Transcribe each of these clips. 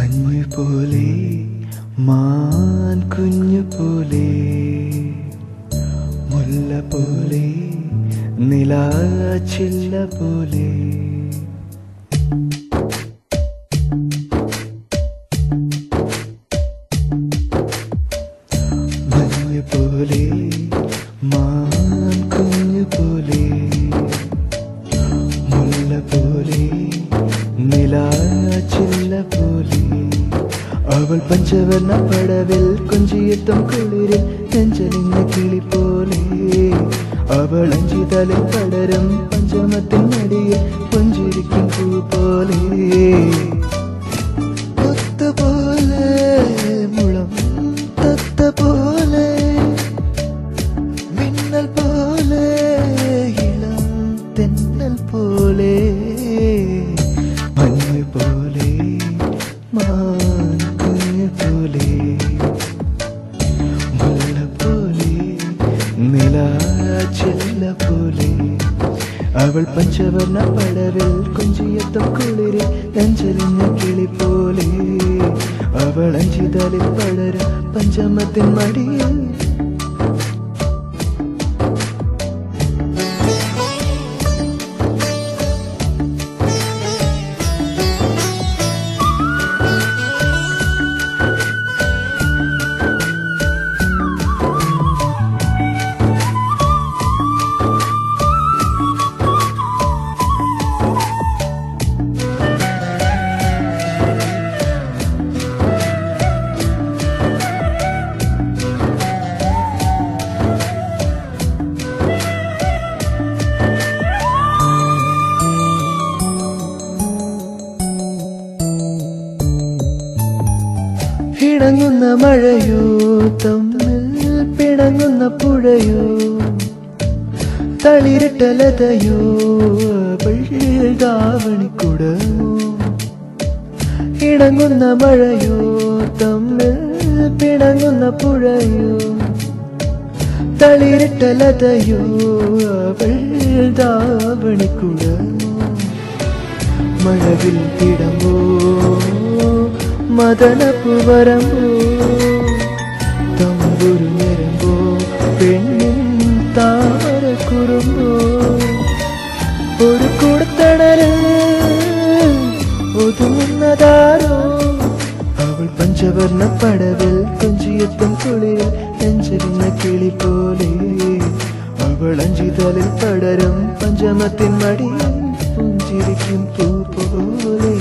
മഞ്ഞു പോലെ മാൻ കുഞ്ഞു പോലെ മുല്ല പോലെ നിലാച്ചില്ല പോലെ മഞ്ഞു പോലെ മാൻ കുഞ്ഞു പോലെ മുല്ല പോലെ നിലാച്ചില്ല പോലെ അവൾ പഞ്ചവർണ്ണ പടവിൽ കൊഞ്ചിയെത്തും കുളിരിൽ നെഞ്ചലിഞ്ഞ കിളി പോലെ അവൾ അഞ്ചിതലിൽ പടരും പഞ്ചമത്തിൻ നടിയിൽ പുഞ്ചിരിക്കും പൂ പോലെ ഒത്തുപോലെ മുളം തത്ത പോലെ മിന്നൽ പോലെ ഇളം തെന്നൽ പോലെ മഞ്ഞു പോലെ മാൻ കുഞ്ഞു പോലെ മുല്ല പോലെ നിലാച്ചില്ല പോലെ അവൾ പഞ്ചവർണ്ണ പടവിൽ കൊഞ്ചിയെത്തും കുളിരിൽ നെഞ്ചലിഞ്ഞ കിളി പോലെ അവൾ അഞ്ചിതലിൽ പടരും പഞ്ചമത്തിൻ മടിയിൽ പിണങ്ങുന്ന മഴയോ തമ്മിൽ പിണങ്ങുന്ന പുഴയോ തളിരിട്ട ലതയോ ദാവണിക്കുടമോ ഇണങ്ങുന്ന മഴയോ തമ്മിൽ പിണങ്ങുന്ന പുഴയോ തളിരിട്ട ലതയോ ദാവണിക്കുടമോ മഴവിൽ തിടമോ മദനപ്പു വരമ്പോ തമ്പുരു ഞരമ്പോ പെണ്ണിൻ താമര കുറുമ്പോ ഒരു കൊടുത്തടല് ഒതുങ്ങുന്നതാരോ അവൾ പഞ്ചവർണ്ണ പടവിൽ കൊഞ്ചിയെത്തും കുളിരിൽ നെഞ്ചലിഞ്ഞ കിളി പോലെ അവൾ അഞ്ചിതലിൽ പടരും പഞ്ചമത്തിൻ മടിയിൽ പുഞ്ചിരിക്കും പൂ പോലെ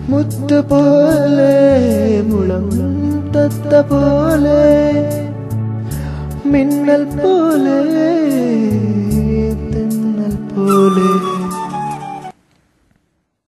മുത്ത് പോലെ മുളം തത്ത പോലെ മിന്നൽ പോലെ തെന്നൽ പോലെ